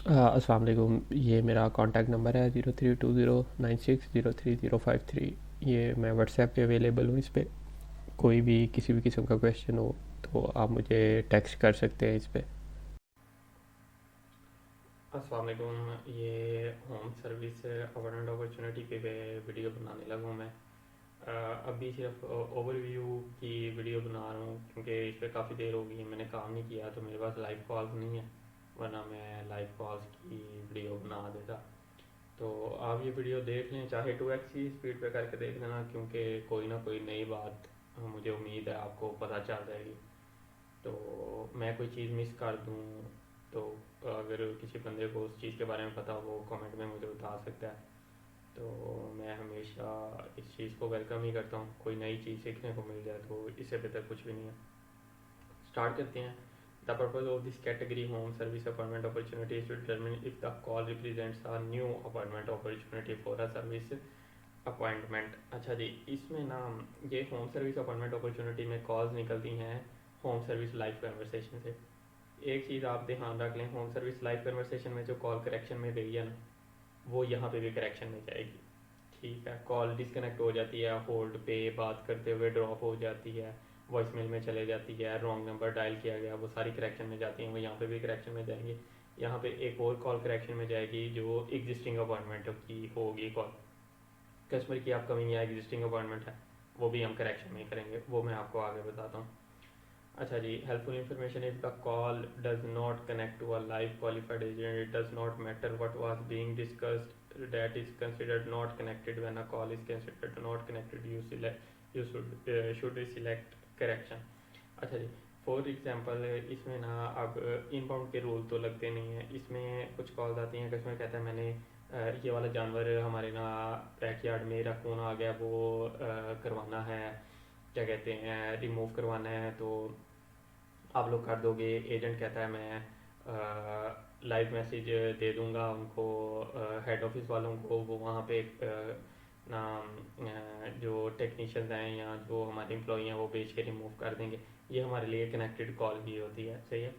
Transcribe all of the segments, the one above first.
अस्सलाम वालेकुम। ये मेरा कॉन्टैक्ट नंबर है 0320960305 3। ये मैं व्हाट्सएप पे अवेलेबल हूँ। इस पर कोई भी किसी भी किस्म का क्वेश्चन हो तो आप मुझे टेक्स्ट कर सकते हैं इस पर। अस्सलाम वालेकुम। ये होम सर्विस अपॉर्चुनिटी अपॉर्चुनिटी पे वीडियो बनाने लगा हूँ मैं। अभी सिर्फ ओवरव्यू की वीडियो बना रहा हूँ क्योंकि इस पर काफ़ी देर हो गई है, मैंने काम नहीं किया तो मेरे पास लाइव कॉल्स नहीं है, वरना मैं लाइव कॉल्स की वीडियो बना देता। तो आप ये वीडियो देख लें, चाहे 2x की स्पीड पे करके देख लेना, क्योंकि कोई ना कोई नई बात मुझे उम्मीद है आपको पता चल जाएगी। तो मैं कोई चीज़ मिस कर दूँ तो अगर किसी बंदे को उस चीज़ के बारे में पता हो वो कमेंट में मुझे बता सकता है। तो मैं हमेशा इस चीज़ को वेलकम ही करता हूँ, कोई नई चीज़ सीखने को मिल जाए तो इससे बेहतर कुछ भी नहीं है। स्टार्ट करते हैं। The purpose of this category home service appointment opportunity is to determine if the call represents a new appointment opportunity for a service appointment. अच्छा जी, इसमें ना ये होम सर्विस अपॉइंटमेंट अपॉर्चुनिटी में कॉल्स निकलती हैं होम सर्विस लाइव कन्वर्सेशन से। एक चीज़ आप ध्यान रख लें, होम सर्विस लाइव कन्वर्सेशन में जो कॉल करेक्शन में गई है ना, वो यहाँ पे भी करेक्शन में जाएगी। ठीक है, कॉल डिस्कनेक्ट हो जाती है, होल्ड पे बात करते हुए ड्रॉप हो जाती है, वॉइसमेल में चले जाती है, रॉन्ग नंबर डायल किया गया, वो सारी करेक्शन में जाती हैं, वो यहाँ पे भी करेक्शन में जाएंगी। यहाँ पे एक और कॉल करेक्शन में जाएगी जो एग्जिस्टिंग अपॉइंटमेंट की होगी कॉल, कस्टमर की अपकमिंग या एग्जिस्टिंग अपॉइंटमेंट है, वो भी हम करेक्शन में ही करेंगे, वो मैं आपको आगे बताता हूँ। अच्छा जी, helpful information, if the call does not connect to a live qualified agent it does not matter what was being discussed, that is considered not connected. When a call is considered not connected you should select correction. अच्छा जी, for example इसमें ना अब inbound के rule तो लगते नहीं हैं, इसमें कुछ कॉल्स आती हैं, कस्टमर कहता है मैंने ये वाला जानवर हमारे ना बैकयार्ड में रखून आ गया, वो करवाना है, क्या कहते हैं, रिमूव करवाना है, तो आप लोग कर दोगे। एजेंट कहता है मैं लाइव मैसेज दे दूंगा उनको, हेड ऑफिस वालों को, वो वहाँ पे जो टेक्नीशियंस हैं या जो हमारे एम्प्लॉई हैं वो बेच के रिमूव कर देंगे। ये हमारे लिए कनेक्टेड कॉल ही होती है, सही है।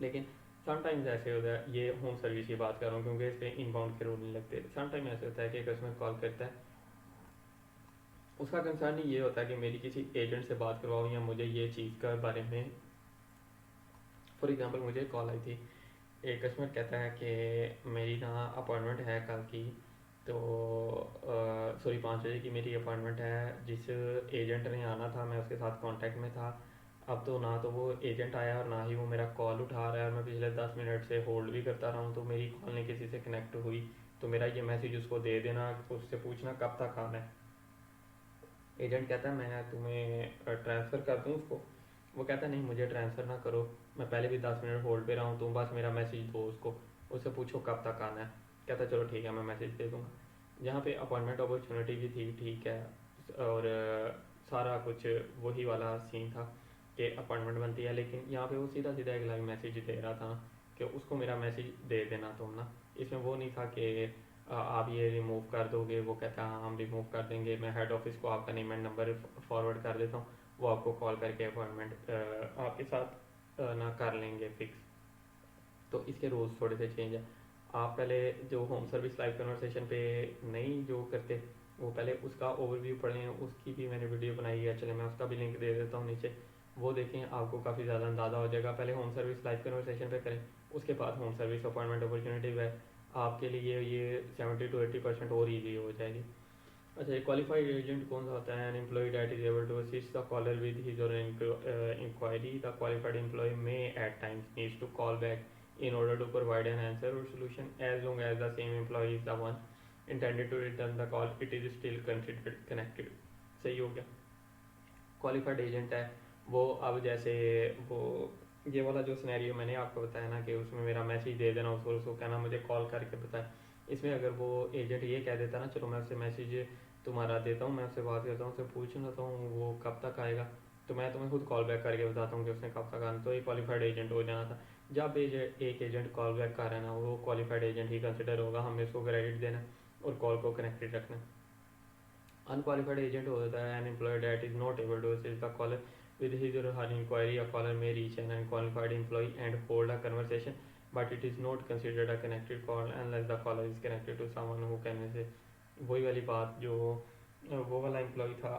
लेकिन समटाइम्स ऐसे होता है, ये होम सर्विस की बात कर रहा हूँ क्योंकि इस पर इनबाउंड के रूल नहीं लगते। समटाइम ऐसे होता है कि कस्टमर कॉल करता है, उसका कंसर्न ही ये होता है कि मेरी किसी एजेंट से बात करवाओ या मुझे ये चीज़ के बारे में। फॉर एग्जांपल मुझे कॉल आई थी, एक कस्टमर कहता है कि मेरी ना अपॉइंटमेंट है कल की, तो सॉरी 5 बजे की मेरी अपॉइंटमेंट है, जिस एजेंट ने आना था मैं उसके साथ कांटेक्ट में था। अब तो ना तो वो एजेंट आया और ना ही वो मेरा कॉल उठा रहा है, और मैं पिछले 10 मिनट से होल्ड भी करता रहा हूँ, तो मेरी कॉल नहीं किसी से कनेक्ट हुई। तो मेरा ये मैसेज उसको दे देना, उससे पूछना कब तक आना है। एजेंट कहता है मैं तुम्हें ट्रांसफ़र कर दूँ उसको। वो कहता है नहीं, मुझे ट्रांसफ़र ना करो, मैं पहले भी 10 मिनट होल्ड पे रहा हूँ, तुम बस मेरा मैसेज दो उसको, उससे पूछो कब तक आना है। कहता है चलो ठीक है, मैं मैसेज दे दूँगा। जहाँ पे अपॉइंटमेंट अपॉर्चुनिटी भी थी, ठीक है, और सारा कुछ वही वाला सीन था कि अपॉइंटमेंट बनती है, लेकिन यहाँ पे वो सीधा सीधा एक लाइव मैसेज दे रहा था कि उसको मेरा मैसेज दे देना तुम ना। इसमें वो नहीं था कि आप ये रिमूव कर दोगे, वो कहता है हाँ हम रिमूव कर देंगे, मैं हेड ऑफिस को आपका नेम एंड नंबर फॉरवर्ड कर देता हूँ, वो आपको कॉल करके अपॉइंटमेंट आपके साथ ना कर लेंगे फिक्स। तो इसके रूल्स थोड़े से चेंज है। आप पहले जो होम सर्विस लाइव कन्वर्सेशन पे नहीं जो करते, वो पहले उसका ओवरव्यू पढ़ें, उसकी भी मैंने वीडियो बनाई है, चले मैं उसका भी लिंक दे देता हूँ नीचे, वो देखें, आपको काफ़ी ज़्यादा अंदाज़ा हो जाएगा। पहले होम सर्विस लाइव कन्वर्सेशन पे करें, उसके बाद होम सर्विस अपॉइंटमेंट अपॉर्चुनिटी पे आपके लिए ये 70 to 80% और ईजी हो जाएगी। अच्छा, एक क्वालिफाइड एजेंट कौन सा होता है? An employee that is able to assist the caller with his or inquiry. The qualified employee may at times needs to call back in order to provide an answer or solution. As long as the same employee is the one intended to return the call, it is still considered connected. सही हो गया। Qualified agent है वो, अब जैसे वो ये वाला जो सिनेरियो मैंने आपको बताया ना कि उसमें मेरा मैसेज दे देना उसको कहना मुझे कॉल करके बताए, इसमें अगर वो एजेंट ये कह देता ना चलो मैं उससे मैसेज तुम्हारा देता हूँ, मैं उससे बात करता हूँ, उससे पूछ लेता हूँ वो कब तक आएगा, तो मैं तुम्हें खुद कॉल बैक करके बताता हूँ कि उसने कब तक आना, तो ये क्वालिफाइड एजेंट हो जाना था। जब एक एजेंट कॉल बैक कर रहा है ना, वो क्वालिफाइड एजेंट ही कंसिडर होगा, हमें उसको क्रेडिट देना और कॉल को कनेक्टेड रखना। Unqualified agent होता है an employee that is not able to assist the caller with his or her inquiry. A caller may reach an unqualified employee and hold a conversation but it is not considered a connected call unless the caller is connected to someone who can say. वही वाली बात जो वो वाला employ था,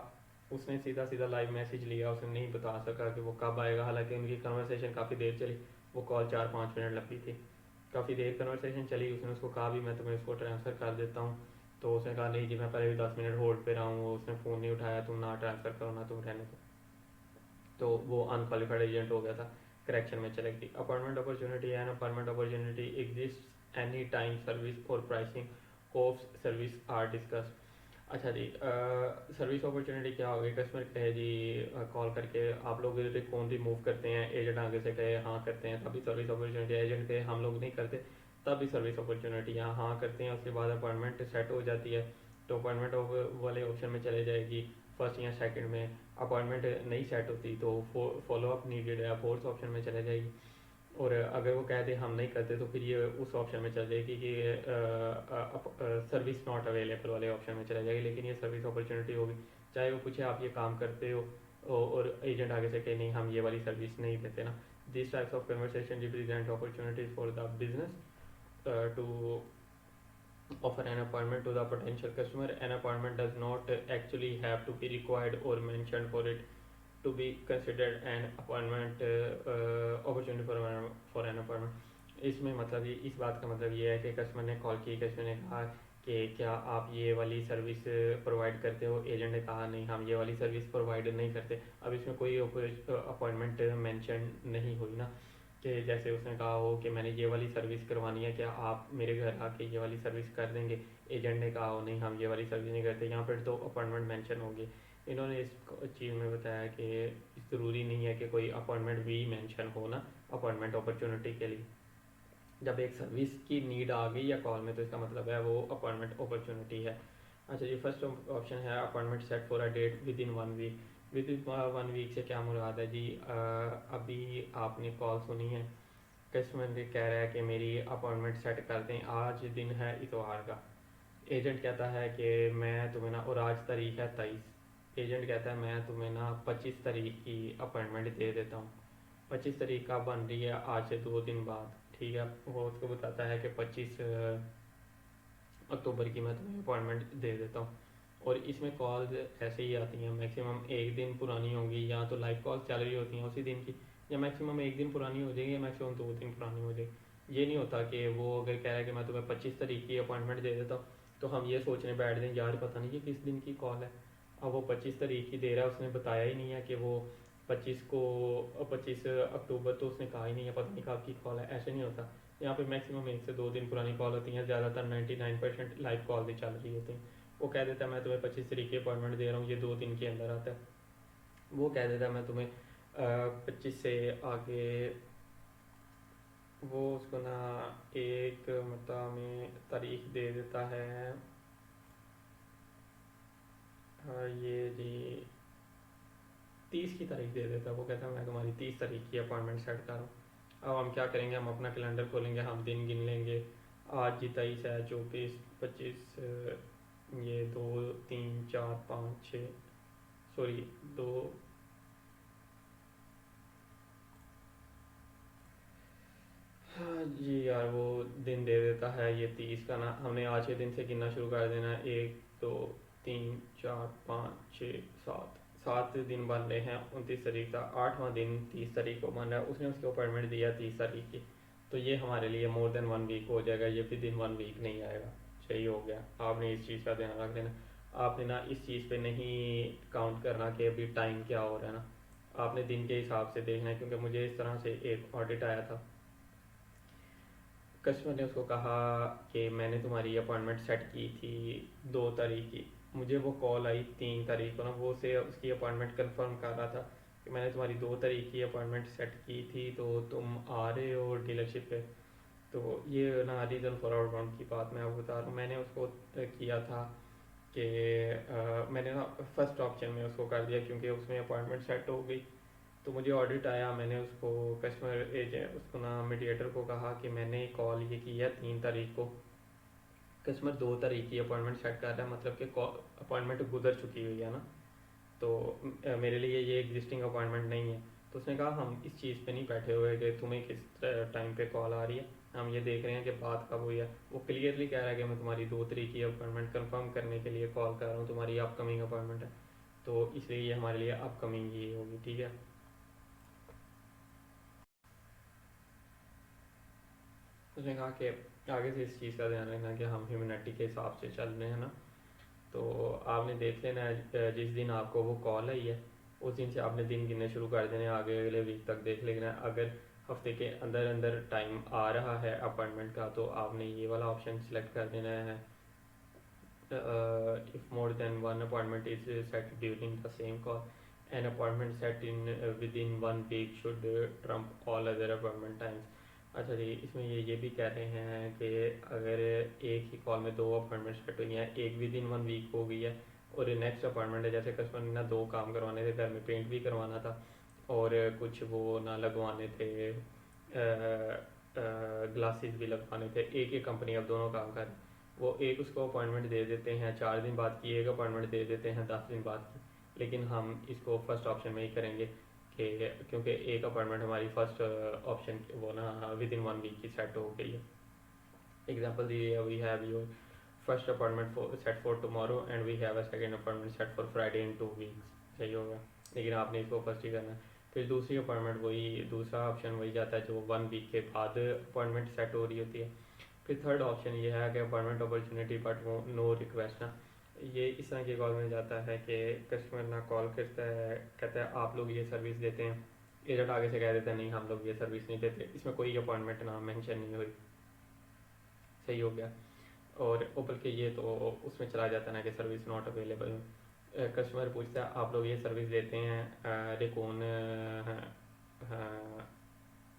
उसने सीधा सीधा लाइव मैसेज लिया, उसने नहीं बता सका कि वो कब आएगा। हालांकि उनकी कन्वर्सेशन काफ़ी देर चली, वो कॉल 4-5 मिनट लंबी थी, काफ़ी देर कन्वर्सेशन चली। उसने उसको कहा भी मैं तुम्हें उसको ट्रांसफ़र कर देता हूँ, तो उसने कहा नहीं जी मैं पहले भी 10 मिनट होल्ड पे रहा हूँ, उसने फ़ोन नहीं उठाया, तुम ना ट्रांसफ़र करो ना तुम रहने दो। तो वो अनक्वालिफाइड एजेंट हो गया था, करेक्शन में चले गई। Appointment opportunity and appointment opportunity exist any time service or pricing of service are discuss. अच्छा जी, सर्विस अपॉर्चुनिटी क्या होगी? कस्टमर कहे जी कॉल करके आप लोग फ़ोन रिमूव करते हैं, एजेंट आगे से कहे हाँ करते हैं, तभी सर्विस अपॉर्चुनिटी। एजेंट कहे हम लोग नहीं करते, तब भी सर्विस अपॉर्चुनिटी। यहाँ हाँ करते हैं, उसके बाद अपॉइंटमेंट सेट हो जाती है तो अपॉइंटमेंट वाले ऑप्शन में चले जाएगी, फर्स्ट या सेकंड में। अपॉइंटमेंट नहीं सेट होती तो फॉलो अप नीडेड है, फोर्थ ऑप्शन में चले जाएगी। और अगर वो कह दे हम नहीं करते तो फिर ये उस ऑप्शन में चल जाएगी कि सर्विस नॉट अवेलेबल वाले ऑप्शन में चला जाएगी, लेकिन ये सर्विस अपॉर्चुनिटी होगी। चाहे वो पूछे आप ये काम करते हो और एजेंट आगे से कहे नहीं हम ये वाली सर्विस नहीं देते ना। This types of conversation represent opportunities for the business to offer an appointment to the potential customer. An appointment does not actually have to be required or mentioned for it to be considered an appointment opportunity for an appointment. इसमें मतलब ये इस बात का मतलब ये है कि कस्टमर ने कॉल की, कस्टमर ने कहा कि क्या आप ये वाली सर्विस प्रोवाइड करते हो, एजेंट ने कहा नहीं हम ये वाली सर्विस प्रोवाइड नहीं करते। अब इसमें कोई अपॉइंटमेंट मेंशन नहीं हुई ना, कि जैसे उसने कहा हो कि मैंने ये वाली सर्विस करवानी है, क्या आप मेरे घर आके ये वाली सर्विस कर देंगे। एजेंट ने कहा हो नहीं हम ये वाली सर्विस नहीं करते, यहाँ पर तो अपॉइंटमेंट मेंशन होगी। इन्होंने इस चीज़ में बताया कि ज़रूरी नहीं है कि कोई अपॉइंटमेंट भी मेंशन हो ना अपॉइंटमेंट अपॉर्चुनिटी के लिए। जब एक सर्विस की नीड आ गई या कॉल में तो इसका मतलब है वो अपॉइंटमेंट अपॉर्चुनिटी है। अच्छा जी, फर्स्ट ऑप्शन है appointment set for a date within 1 week. Within 1 week से क्या मुराद है जी? अभी आपने कॉल सुनी है, कस्टमर ने कह रहा है कि मेरी अपॉइंटमेंट सेट कर दें, आज दिन है इतवार का। एजेंट कहता है कि मैं तुम्हें ना, और आज तारीख है 23, एजेंट कहता है मैं तुम्हें ना 25 तारीख की अपॉइंटमेंट दे देता हूँ। 25 तारीख का बन रही है आज से 2 दिन बाद, ठीक है। वो उसको बताता है कि 25 अक्टूबर की मैं तुम्हें अपॉइंटमेंट दे देता हूँ। और इसमें कॉल्स ऐसे ही आती हैं, मैक्सिमम एक दिन पुरानी होंगी, या तो लाइव कॉल्स चल रही होती हैं उसी दिन की, या मैक्सिमम एक दिन पुरानी हो जाएगी, या मैक्सिमम 2 दिन पुरानी हो जाएगी। ये नहीं होता कि वो अगर कह रहा है कि मैं तुम्हें 25 तारीख की अपॉइंटमेंट दे देता हूँ तो हम ये सोचने बैठ दें यार पता नहीं ये किस दिन की कॉल है। अब वो 25 तारीख की दे रहा है, उसने बताया ही नहीं है कि वो 25 अक्टूबर तो उसने कहा ही नहीं है, पता नहीं कब की कॉल है। ऐसे नहीं होता, यहाँ पे मैक्सिमम 1 से 2 दिन पुरानी कॉल होती हैं, ज़्यादातर 99% लाइव कॉल भी चल रही होती हैं। वो कह देता है मैं तुम्हें 25 तारीख की अपॉइंटमेंट दे रहा हूँ, ये 2 दिन के अंदर आता है। वो कह देता है मैं तुम्हें 25 से आगे, वो उसको ना एक मतलब में तारीख दे देता है। ये जी 30 की तारीख दे देता है। वो कहता है मैं तुम्हारी 30 तारीख की अपॉइंटमेंट सेट कर रहा हूँ। अब हम क्या करेंगे, हम अपना कैलेंडर खोलेंगे, हम दिन गिन लेंगे। आज जी 23 है, 24, 25, ये 2, 3, 4, 5, 6, सॉरी 2, हाँ जी यार वो दिन दे देता है ये 30 का ना। हमने आज के दिन से गिनना शुरू कर देना है, 1, 2, 3, 4, 5, 6, 7, 7 दिन बन रहे हैं 29 तारीख का। 8वां दिन 30 तारीख को बन रहा है, उसने उसकी अपॉइंटमेंट दिया 30 तारीख की, तो ये हमारे लिए मोर देन 1 वीक हो जाएगा, ये भी दिन 1 वीक नहीं आएगा। सही हो गया, आपने इस चीज़ का ध्यान रख देना। आपने ना इस चीज़ पे नहीं काउंट करना कि अभी टाइम क्या हो रहा है ना, आपने दिन के हिसाब से देखना है। क्योंकि मुझे इस तरह से एक ऑडिट आया था, कस्टमर ने उसको कहा कि मैंने तुम्हारी अपॉइंटमेंट सेट की थी 2 तारीख की, मुझे वो कॉल आई 3 तारीख को ना, वो से उसकी अपॉइंटमेंट कंफर्म कर रहा था कि मैंने तुम्हारी 2 तारीख की अपॉइंटमेंट सेट की थी, तो तुम आ रहे हो डीलरशिप पे। तो ये ना रीज़न फॉर आउटबाउंड की बात मैं आपको बता रहा हूँ। मैंने उसको किया था कि मैंने ना फर्स्ट ऑप्शन में उसको कर दिया, क्योंकि उसमें अपॉइंटमेंट सेट हो गई। तो मुझे ऑडिट आया, मैंने उसको कस्टमर एजेंट उसको ना मीडिएटर को कहा कि मैंने कॉल ये की है 3 तारीख को, कस्टमर 2 तारीख की अपॉइंटमेंट सेट कर रहा है, मतलब कि अपॉइंटमेंट गुजर चुकी हुई है ना, तो मेरे लिए ये एग्जिस्टिंग अपॉइंटमेंट नहीं है। तो उसने कहा हम इस चीज़ पे नहीं बैठे हुए कि तुम्हें किस टाइम पे कॉल आ रही है, हम ये देख रहे हैं कि बात कब हुई है। वो क्लियरली कह रहा है कि मैं तुम्हारी 2 तारीख की अपॉइंटमेंट कंफर्म करने के लिए कॉल कर रहा हूँ, तुम्हारी अपकमिंग अपॉइंटमेंट है, तो इसलिए ये हमारे लिए अपकमिंग ही होगी, ठीक है। उसने कहा कि आगे से इस चीज़ का ध्यान रखना कि हम ह्यूमैनिटी के हिसाब से चल रहे हैं ना, तो आपने देख लेना है जिस दिन आपको वो कॉल आई है उस दिन से आपने दिन गिनने शुरू कर देने, आगे अगले वीक तक देख लेना है। अगर हफ्ते के अंदर अंदर टाइम आ रहा है अपॉइंटमेंट का तो आपने ये वाला ऑप्शन सेलेक्ट कर देना है, if more than one appointment is set during the same call, an appointment set in within 1 week should trump all other appointment times। अच्छा जी, इसमें ये भी कह रहे हैं कि अगर एक ही कॉल में 2 अपॉइंटमेंट सेट हुई हैं, एक विद इन 1 वीक हो गई है और नेक्स्ट अपॉइंटमेंट है, जैसे कस्टमर ने ना 2 काम करवाने थे, घर में पेंट भी करवाना था और कुछ वो ना लगवाने थे, ग्लासेस भी लगवाने थे, एक ही कंपनी अब दोनों काम कर, वो एक उसको अपॉइंटमेंट दे देते हैं 4 दिन बाद की, एक अपॉइंटमेंट दे देते हैं 10 दिन बाद की। लेकिन हम इसको फर्स्ट ऑप्शन में ही करेंगे कि क्योंकि एक अपॉइंटमेंट हमारी फर्स्ट ऑप्शन वो ना विद इन 1 वीक की सेट हो गई है। Example the we have your first appointment for set for tomorrow and we have a second appointment set for Friday in 2 weeks, सही होगा। लेकिन आपने इसको फर्स्ट ही करना है। फिर दूसरी अपॉइंटमेंट वही, दूसरा ऑप्शन वही जाता है जो 1 वीक के बाद अपॉइंटमेंट सेट हो रही होती है। फिर थर्ड ऑप्शन ये है कि अपॉइंटमेंट अपॉर्चुनिटी बट वो नो रिक्वेस्ट ना, ये इस तरह की कॉल में जाता है कि कस्टमर ना कॉल करता है, कहता है आप लोग ये सर्विस देते हैं, एजेंट आगे से कह देता है नहीं हम लोग ये सर्विस नहीं देते, इसमें कोई अपॉइंटमेंट ना मेंशन नहीं हुई, सही हो गया। और ऊपर के ये तो उसमें चला जाता है ना कि सर्विस नॉट अवेलेबल। कस्टमर पूछता है आप लोग ये सर्विस देते हैं रिकॉन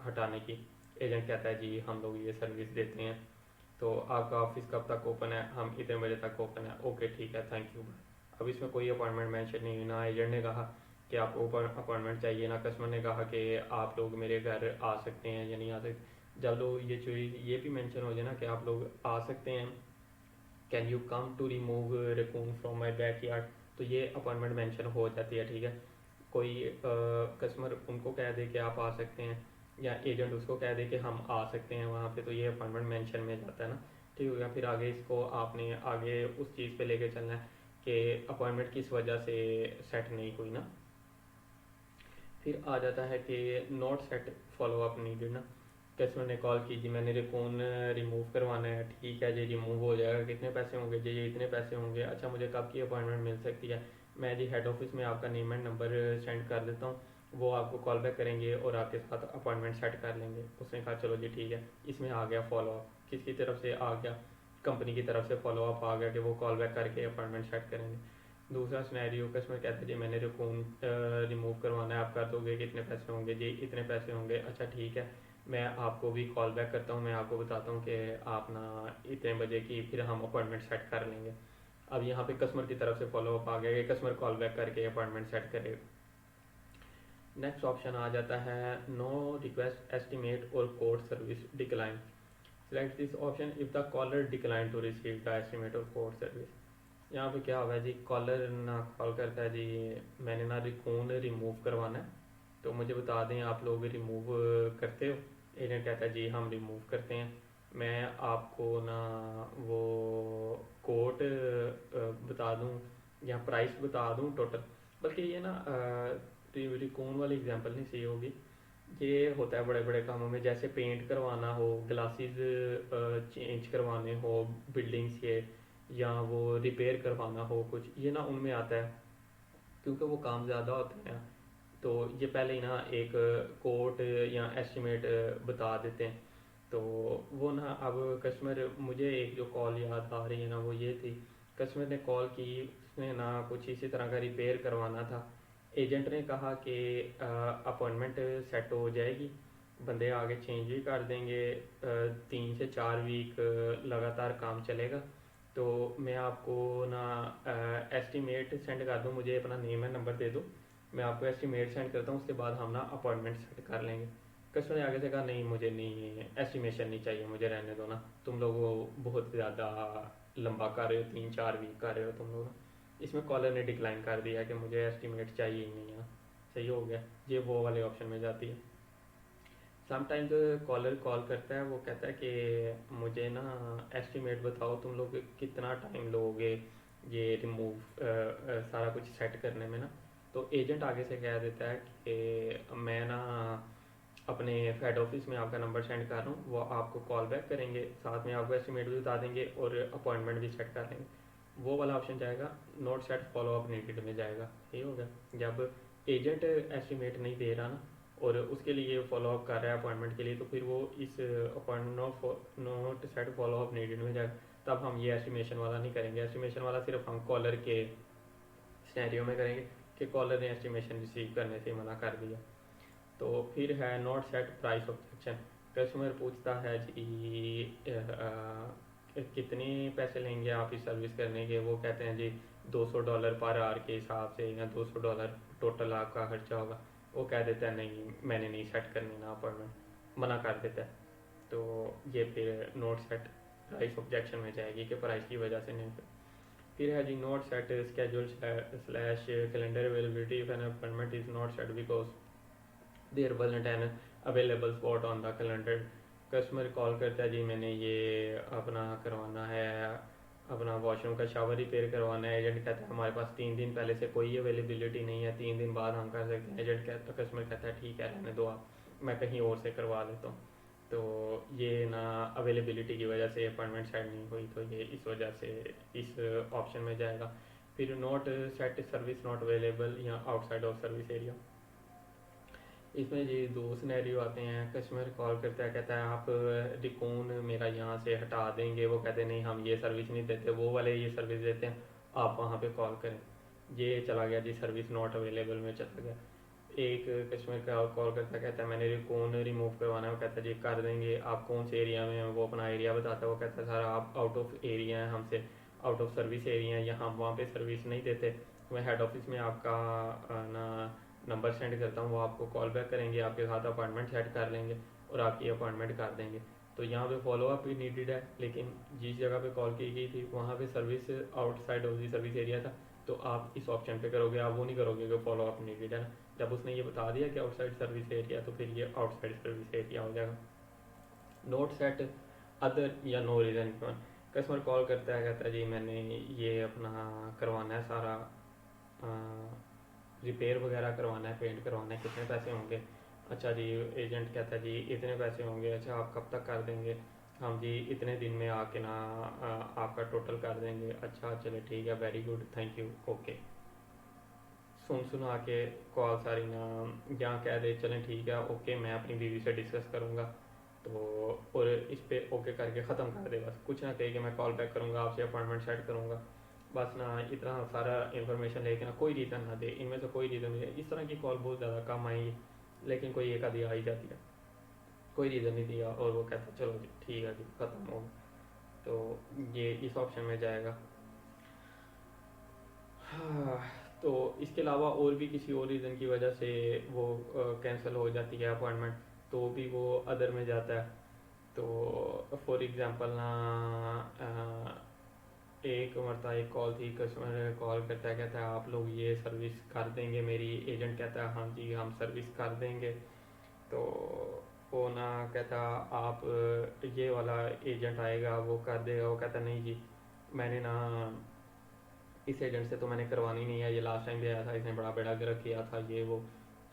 हटाने की, एजेंट कहता है जी हम लोग ये सर्विस देते हैं, तो आपका ऑफिस कब तक ओपन है, हम इतने बजे तक ओपन है, ओके ठीक है थैंक यू। अब इसमें कोई अपॉइंटमेंट मेंशन नहीं हुई, ना एजेंट ने कहा कि आपको अपॉइंटमेंट चाहिए, ना कस्टमर ने कहा कि आप लोग मेरे घर आ सकते हैं या नहीं आ सकते। जब लोग ये चीज़ ये भी मेंशन हो जाए ना कि आप लोग आ सकते हैं, can you come to remove raccoon from my back yard, तो ये अपॉइंटमेंट मेंशन हो जाती है, ठीक है। कोई कस्टमर उनको कह दे कि आप आ सकते हैं या एजेंट उसको कह दे कि हम आ सकते हैं वहाँ पे, तो ये अपॉइंटमेंट मेंशन में जाता है ना, ठीक हो गया। फिर आगे इसको आपने आगे उस चीज़ पे लेके चलना है कि अपॉइंटमेंट किस वजह से सेट नहीं हुई ना। फिर आ जाता है कि not set follow up needed ना, कस्टमर ने कॉल की जी मैंने रिकॉन रिमूव करवाना है, ठीक है जी रिमूव हो जाएगा, कितने पैसे होंगे जी, ये इतने पैसे होंगे, अच्छा मुझे कब की अपॉइंटमेंट मिल सकती है, मैं जी हेड ऑफिस में आपका नेम एंड नंबर सेंड कर देता हूँ, वो आपको कॉल बैक करेंगे और आपके साथ अपॉइंटमेंट सेट कर लेंगे। उसने कहा चलो जी ठीक है। इसमें आ गया फॉलो अप, किसकी तरफ से आ गया, कंपनी की तरफ से फॉलो अप आ गया कि वो कॉल बैक करके अपॉइंटमेंट सेट करेंगे। दूसरा स्नैरियो, कस्टमर कहता है जी मैंने रिकॉन रिमूव करवाना है, आप कर दोगे, कितने पैसे होंगे जी, इतने पैसे होंगे, अच्छा ठीक है मैं आपको भी कॉल बैक करता हूँ, मैं आपको बताता हूँ कि आप ना इतने बजे की फिर हम अपॉइंटमेंट सेट कर लेंगे। अब यहाँ पे कस्टमर की तरफ से फॉलो अप आ गया कि कस्टमर कॉल बैक करके अपॉइंटमेंट सेट करेगा। नेक्स्ट ऑप्शन आ जाता है no request estimate or quote service declined, select this option if the caller decline to receive the estimate or quote service. यहाँ पे क्या होगा जी, कॉलर ना कॉल करता है जी मैंने ना रिकॉन रिमूव करवाना है, तो मुझे बता दें आप लोग रिमूव करते हो, एजेंट कहता है जी हम रिमूव करते हैं, मैं आपको ना वो कोट बता दूं या प्राइस बता दूं टोटल, बल्कि ये ना रिकॉन वाली एग्जांपल नहीं सही होगी। ये होता है बड़े बड़े कामों में, जैसे पेंट करवाना हो, ग्लासेस चेंज करवाने हो बिल्डिंग्स के, या वो रिपेयर करवाना हो कुछ, ये ना उनमें आता है क्योंकि वो काम ज़्यादा होते हैं। तो ये पहले ही ना एक कोट या एस्टिमेट बता देते हैं। तो वो ना अब कस्टमर, मुझे एक जो कॉल याद आ रही है ना वो ये थी, कस्टमर ने कॉल की, उसने ना कुछ इसी तरह का रिपेयर करवाना था, एजेंट ने कहा कि अपॉइंटमेंट सेट हो जाएगी, बंदे आगे चेंज भी कर देंगे, 3 से 4 वीक लगातार काम चलेगा, तो मैं आपको ना एस्टिमेट सेंड कर दूँ, मुझे अपना नेम एंड नंबर दे दो, मैं आपको एस्टिमेट सेंड करता हूँ, उसके बाद हम ना अपॉइंटमेंट सेट कर लेंगे। कस्टमर ने आगे से कहा नहीं मुझे नहीं एस्टिमेशन नहीं चाहिए, मुझे रहने दो ना, तुम लोग वो बहुत ज़्यादा लंबा कर रहे हो, 3-4 वीक कर रहे हो तुम लोग। इसमें कॉलर ने डिक्लाइन कर दिया कि मुझे एस्टिमेट चाहिए ही नहीं है। सही हो गया, ये वो वाले ऑप्शन में जाती है। समटाइम्स कॉलर कॉल करता है, वो कहता है कि मुझे ना एस्टिमेट बताओ तुम लोग कितना टाइम लोगे ये रिमूव सारा कुछ सेट करने में ना। तो एजेंट आगे से कह देता है कि मैं ना अपने हेड ऑफिस में आपका नंबर सेंड कर रहा हूँ, वो आपको कॉल बैक करेंगे, साथ में आपको एस्टिमेट भी बता देंगे और अपॉइंटमेंट भी सेट कर लेंगे। वो वाला ऑप्शन जाएगा not set follow up needed में जाएगा। ये हो गया, जब एजेंट एस्टिमेट नहीं दे रहा ना और उसके लिए फॉलो अप कर रहा है अपॉइंटमेंट के लिए, तो फिर वो इस appointment not set follow up needed में जाएगा। तब हम ये एस्टिमेशन वाला नहीं करेंगे, एस्टिमेशन वाला सिर्फ हम कॉलर के सिनेरियो में करेंगे कि कॉलर ने एस्टिमेशन रिसीव करने से मना कर दिया। तो फिर है not set price objection. Customer पूछता है जी कितने पैसे लेंगे आप इस सर्विस करने के, वो कहते हैं जी $200 पर आवर के हिसाब से या $200 टोटल आपका खर्चा होगा। वो कह देता है नहीं मैंने नहीं सेट करनी ना अपॉइंटमेंट, मना कर देता है। तो ये फिर नोट सेट प्राइस ऑब्जेक्शन में जाएगी कि प्राइस की वजह से नहीं। फिर है जी note set schedule slash calendar availability if an appointment is not set because there wasn't an available spot on the calendar. Customer call करता है जी मैंने ये अपना करवाना है, अपना वॉशरूम का शावर रिपेयर करवाना है। एजेंट कहता है हमारे पास 3 दिन पहले से कोई अवेलेबिलिटी नहीं है, 3 दिन बाद हम कर सकते हैं। एजेंट कहता कस्टमर कहता है ठीक है रहने दो आप, मैं कहीं और से करवा लेता हूँ। तो ये ना अवेलेबिलिटी की वजह से अपॉइंटमेंट सेट नहीं हुई, तो ये इस वजह से इस ऑप्शन में जाएगा। फिर not set service not available या आउटसाइड ऑफ सर्विस एरिया। इसमें जी 2 सिनेरियो आते हैं। कस्टमर कॉल करता है, कहता है आप डिकॉन मेरा यहाँ से हटा देंगे, वो कहते हैं नहीं हम ये सर्विस नहीं देते, वो वाले ये सर्विस देते हैं, आप वहाँ पे कॉल करें। ये चला गया जी सर्विस नॉट अवेलेबल में चला गया। एक कस्टमर का कॉल करता है, कहता है मैंने रिकॉन रिमूव करवाना है, वो कहता है जी कर देंगे, आप कौन से एरिया में हैं, वो अपना एरिया बताता है। वो कहता है सर आप आउट ऑफ एरिया हैं, हमसे आउट ऑफ सर्विस एरिया है, यहाँ वहाँ पे सर्विस नहीं देते। मैं हेड ऑफिस में आपका ना नंबर सेंड करता हूँ, वो आपको कॉल बैक करेंगे, आपके साथ अपॉइंटमेंट सेट कर लेंगे और आपकी अपॉइंटमेंट कर देंगे। तो यहाँ पे फॉलो अप भी नीडेड है, लेकिन जिस जगह पे कॉल की गई थी वहाँ पे service outside of the service area था, तो आप इस ऑप्शन पे करोगे, आप वो नहीं करोगे कि फॉलो अप नीडेड है ना। जब उसने ये बता दिया कि आउटसाइड सर्विस एरिया, तो फिर ये आउटसाइड सर्विस एरिया हो जाएगा। नोट सेट अदर या no reason given. Customer call करता है, कहता है जी मैंने ये अपना करवाना है सारा रिपेयर वगैरह करवाना है, पेंट करवाना है, कितने पैसे होंगे। अच्छा जी, एजेंट कहता है जी इतने पैसे होंगे। अच्छा आप कब तक कर देंगे, हम जी इतने दिन में आके ना आपका टोटल कर देंगे। अच्छा चले ठीक है, very good, thank you, okay. सुन सुना के कॉल सारी ना यहाँ कह दे चलें ठीक है ओके, मैं अपनी बीवी से डिस्कस करूँगा। तो और इस पे ओके करके ख़त्म कर दे, बस कुछ ना कहे कि मैं कॉल बैक करूँगा, आपसे अपॉइंटमेंट सेट करूँगा। बस ना इतना सारा इन्फॉर्मेशन लेके ना कोई रीज़न ना दे, इनमें से कोई रीज़न नहीं है। इस तरह की कॉल बहुत ज़्यादा कम आएंगी, लेकिन कोई एक आधी आ ही जाती है। कोई रीज़न नहीं दिया और वो कहता चलो जी ठीक है जी ख़त्म हो गया, तो ये इस ऑप्शन में जाएगा। हाँ, तो इसके अलावा और भी किसी और रीज़न की वजह से वो कैंसिल हो जाती है अपॉइंटमेंट, तो भी वो अदर में जाता है। तो फॉर एग्ज़ाम्पल ना एक मरता एक कॉल थी, कस्टमर कॉल करता है, कहता है आप लोग ये सर्विस कर देंगे मेरी। एजेंट कहता है हाँ जी हम सर्विस कर देंगे। तो वो ना कहता आप ये वाला एजेंट आएगा वो कर देगा। वो कहता नहीं जी मैंने ना इस एजेंट से तो मैंने करवानी नहीं है, ये लास्ट टाइम भी आया था, इसने बड़ा बेड़ा गर्क किया था ये वो,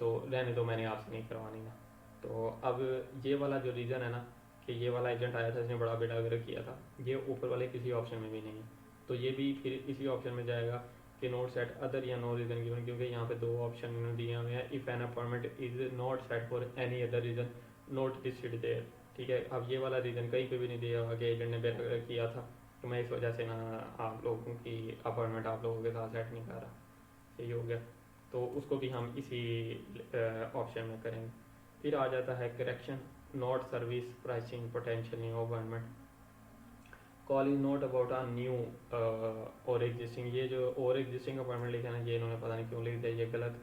तो रहने दो मैंने आपसे नहीं करवानी ना। तो अब ये वाला जो रीज़न है ना कि ये वाला एजेंट आया था इसने बड़ा बेड़ा गर्क किया था, ये ऊपर वाले किसी ऑप्शन में भी नहीं है। तो ये भी फिर इसी ऑप्शन में जाएगा कि नोट सेट अदर या नो रीज़न गिवन, क्योंकि यहाँ पे 2 ऑप्शन दिए हुए हैं। If N appointment is not set for any other reason note listed their. ठीक है, अब ये वाला रीज़न कहीं पे भी नहीं दिया हुआ कि एजेंट ने बेड़ा गर्क किया था, तो मैं इस वजह से ना आप लोगों की अपॉइंटमेंट आप लोगों के साथ सेट नहीं कर रहा। सही हो गया, तो उसको भी हम इसी ऑप्शन में करेंगे। फिर आ जाता है correction not service pricing potential new appointment. Call is not about a new और एग्जिस्टिंग, ये जो और एग्जिस्टिंग अपॉइंटमेंट लिखा है ना, ये इन्होंने पता नहीं क्यों लिख दिया, ये गलत।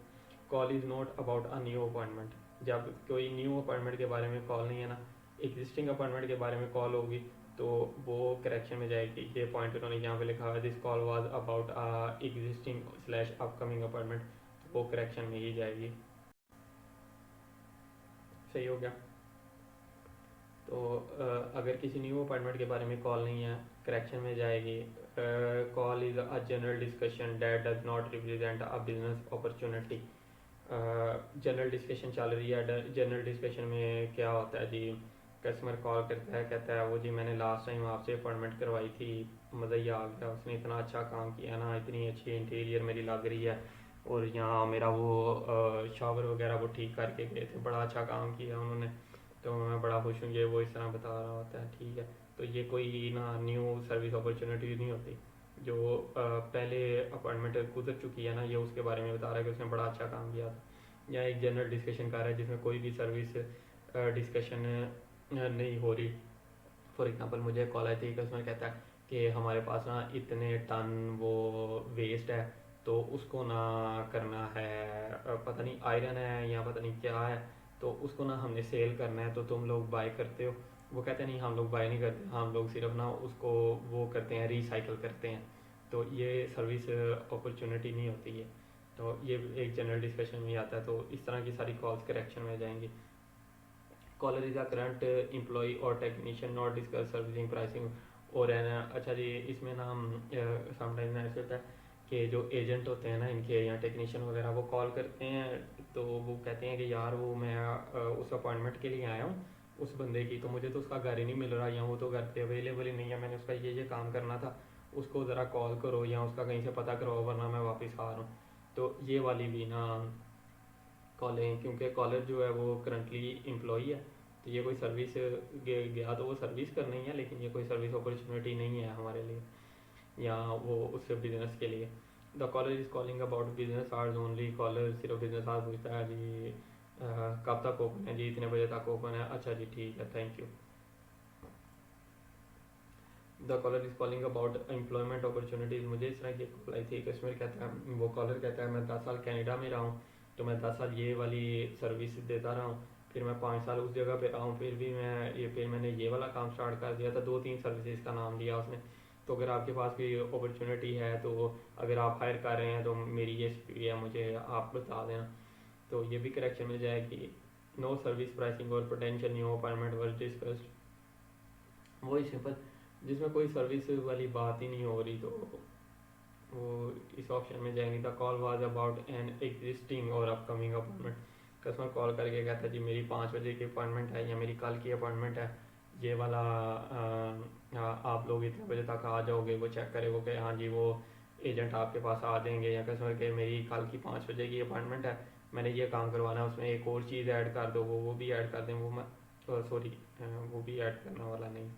Call is not about a new appointment, जब कोई न्यू अपॉइंटमेंट के बारे में कॉल नहीं है ना, एग्जिस्टिंग अपॉइंटमेंट के बारे में कॉल होगी, तो वो करेक्शन में जाएगी। ये पॉइंट उन्होंने यहाँ पे लिखा हुआ है this call was about a existing slash upcoming appointment, तो वो करेक्शन में ही जाएगी। सही हो गया। तो अगर किसी न्यू अपॉइंटमेंट के बारे में कॉल नहीं है, करेक्शन में जाएगी, call is a general discussion that does not represent a business opportunity. General discussion चल रही है, जनरल डिस्कशन में क्या होता है जी, कस्टमर कॉल करता है, कहता है वो जी मैंने लास्ट टाइम आपसे अपॉइंटमेंट करवाई थी, मज़ा ही आ गया, उसने इतना अच्छा काम किया ना, इतनी अच्छी इंटीरियर मेरी लग रही है, और यहाँ मेरा वो शावर वगैरह वो ठीक करके गए थे, बड़ा अच्छा काम किया उन्होंने, तो मैं बड़ा खुश हूँ, ये वो इस तरह बता रहा होता है। ठीक है, तो ये कोई ना न्यू सर्विस अपॉर्चुनिटी नहीं होती। जो पहले अपॉइंटमेंट गुजर चुकी है ना, ये उसके बारे में बता रहा है कि उसने बड़ा अच्छा काम किया था। या एक जनरल डिस्कशन कर रहा है जिसमें कोई भी सर्विस डिस्कशन नहीं हो रही। फॉर एग्जांपल मुझे कॉल आई थी, कस्टमर कहता है कि हमारे पास ना इतने टन वो वेस्ट है, तो उसको ना करना है, पता नहीं आयरन है या पता नहीं क्या है, तो उसको ना हमने सेल करना है, तो तुम लोग बाय करते हो? वो कहते हैं नहीं, हम लोग बाय नहीं करते, हम लोग सिर्फ ना उसको वो करते हैं, रिसाइकल करते हैं। तो ये सर्विस अपॉर्चुनिटी नहीं होती है। तो ये एक जनरल डिस्कशन में आता है। तो इस तरह की सारी कॉल्स करेक्शन में जाएंगी। Caller is a current employee or technician not discuss servicing pricing. और है ना, अच्छा जी, इसमें ना हम समटाइम ऐसे होता है कि जो एजेंट होते हैं ना इनके, या टेक्नीशियन वगैरह, वो कॉल करते हैं, तो वो कहते हैं कि यार वो मैं उस अपॉइंटमेंट के लिए आया हूँ उस बंदे की, तो मुझे तो उसका घर ही नहीं मिल रहा, या वो तो घर पे अवेलेबल ही नहीं है, मैंने उसका ये काम करना था, उसको ज़रा कॉल करो या उसका कहीं से पता करो, वरना मैं वापस आ रहा हूँ। तो ये वाली भी ना कॉलें, क्योंकि कॉलेज जो है वो करंटली एम्प्लॉई है, तो ये कोई सर्विस गया तो वो सर्विस करनी है, लेकिन ये कोई सर्विस अपॉर्चुनिटी नहीं है हमारे लिए, या वो उस बिजनेस के लिए। The college is calling about business hours only. College सिर्फ बिजनेस आवर्स पूछता है जी, कब तक ओपन है जी, इतने बजे तक ओपन है, अच्छा जी ठीक है, thank you. The caller is calling about employment opportunities. मुझे इस तरह की कॉल आई थी, कश्मीर कहता है, वो कॉलर कहता है मैं 10 साल कनाडा में रहा हूँ, तो मैं 10 साल ये वाली सर्विस देता रहा हूँ, फिर मैं 5 साल उस जगह पे रहा हूँ, फिर भी फिर मैंने ये वाला काम स्टार्ट कर दिया था। 2-3 सर्विसेज का नाम लिया उसने। तो अगर आपके पास कोई अपॉर्चुनिटी है, तो अगर आप हायर कर रहे हैं, तो मेरी ये CV है, मुझे आप बता देना। तो ये भी करेक्शन में जाएगी। नो सर्विस प्राइसिंग और potential new appointment verge discussed. वही सिंपल, जिसमें कोई सर्विस वाली बात ही नहीं हो रही, तो वो इस ऑप्शन में जाएंगे। The call was about an existing और अपकमिंग अपॉइंटमेंट। कस्टमर कॉल करके कहता है जी मेरी 5 बजे की अपॉइंटमेंट है, या मेरी कल की अपॉइंटमेंट है, ये वाला आप लोग इतने बजे तक आ जाओगे? वो चेक करे, वो कहे हाँ जी, वो एजेंट आपके पास आ जाएंगे। या कस्टमर के मेरी कल की 5 बजे की अपॉइंटमेंट है, मैंने ये काम करवाना है, उसमें एक और चीज़ ऐड कर दो, वो भी ऐड कर दें, वो मैं सॉरी, वो भी ऐड करने वाला नहीं,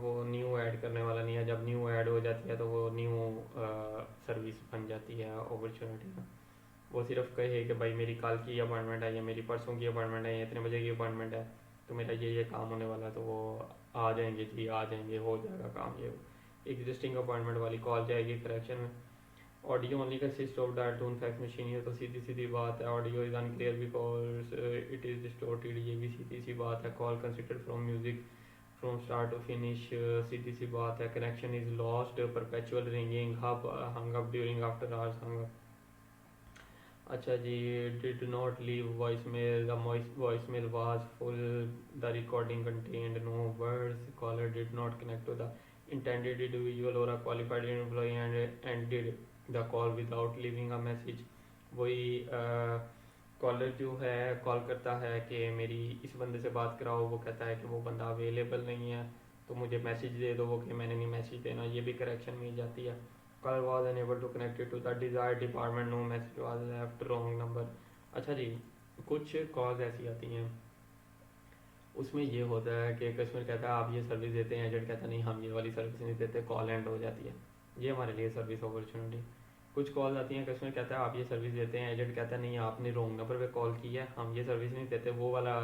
वो न्यू ऐड करने वाला नहीं है। जब न्यू ऐड हो जाती है तो वो न्यू सर्विस बन जाती है अपॉर्चुनिटी का। वो सिर्फ कहे कि भाई मेरी कल की अपॉइंटमेंट है, या मेरी परसों की अपॉइंटमेंट है, या इतने बजे की अपॉइंटमेंट है, तो मेरा ये काम होने वाला है, तो वो आ जाएंगे जी, आ जाएंगे, हो जाएगा काम। ये एग्जिस्टिंग अपॉइंटमेंट वाली कॉल जाएगी करेक्शन में। Audio only consist of the tone fax machine. ये तो सीधी सीधी बात है, audio is unclear because it is distorted, ये भी सीधी सी बात है। Call considered from music from start to finish, सीधी सी बात है। Connection is lost, perpetual ringing, hung up during after hours, hung up. अच्छा जी, did not leave voice mail, the voice mail was full, the recording contained no words, caller did not connect to the intended individual or a qualified employee and did the call without leaving a message। वही collar जो है call करता है कि मेरी इस बंदे से बात कराओ, वो कहता है कि वो बंदा अवेलेबल नहीं है, तो मुझे मैसेज दे दो, वो कि मैंने नहीं मैसेज देना, ये भी करेक्शन में जाती है। Caller was unable to connect to the desired department, no message was left, wrong number. अच्छा जी, कुछ कॉल्स ऐसी आती हैं, उसमें ये होता है कि कस्टमर कहता है आप ये सर्विस देते हैं, एजेंट कहता है नहीं हम ये वाली सर्विस नहीं देते, कॉल एंड हो जाती है। ये हमारे लिए सर्विस अपॉर्चुनिटी। कुछ कॉल आती हैं, कस्टमर कहता है आप ये सर्विस देते हैं, एजेंट कहता है नहीं आपने रॉन्ग नंबर पे कॉल की है, हम ये सर्विस नहीं देते, वो वाला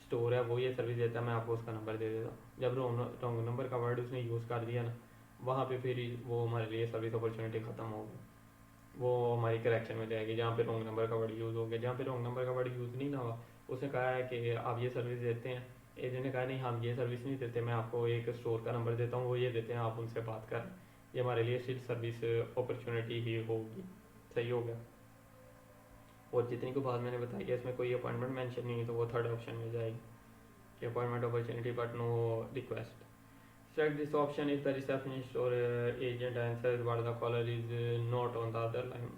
स्टोर है वो ये सर्विस देता है, मैं आपको उसका नंबर दे देता हूँ। जब रॉन्ग नंबर का वर्ड उसने यूज़ कर दिया ना, वहाँ पे फिर वो हमारे लिए सर्विस अपॉर्चुनिटी ख़त्म हो गई, वो हमारी करेक्शन में जाएगी। जहाँ पे रॉन्ग नंबर का वर्ड यूज़ हो गया, जहाँ पे रॉन्ग नंबर का वर्ड यूज़ नहीं ना हुआ, उसने कहा है कि आप ये सर्विस देते हैं, एजेंट ने कहा नहीं हम ये सर्विस नहीं देते, मैं आपको एक स्टोर का नंबर देता हूँ, वो ये देते हैं, आप उनसे बात करें, ये हमारे लिए सिर्फ सर्विस अपॉर्चुनिटी ही होगी। सही हो गया। और जितनी को बाद मैंने बताई है इसमें कोई अपॉइंटमेंट मेंशन नहीं है, तो वो थर्ड ऑप्शन में जाएगी कि appointment opportunity but no request. Select this option if the receptionist or agent answers while the caller is not on the other line.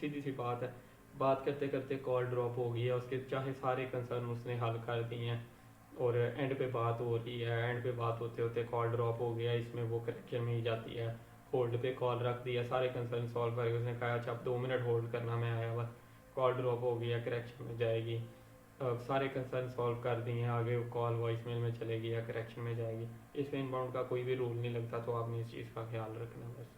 सीधी सी बात है, बात करते करते कॉल ड्रॉप हो गई है, उसके चाहे सारे कंसर्न उसने हल कर दिए हैं और एंड पे बात हो रही है, एंड पे बात होते होते कॉल ड्रॉप हो गया, इसमें वो करेक्शन में ही जाती है. होल्ड पे कॉल रख दिया, सारे कंसर्न सॉल्व करके उसने कहा अच्छा अब 2 मिनट होल्ड करना, मैं आया बस. कॉल ड्रॉप हो गया, करेक्शन में जाएगी. सारे कंसर्न सॉल्व कर दिए हैं, आगे कॉल वॉइस मेल में चलेगी या करेक्शन में जाएगी. इसमें इनबाउंड का कोई भी रूल नहीं लगता, तो आपने इस चीज़ का ख्याल रखना बस.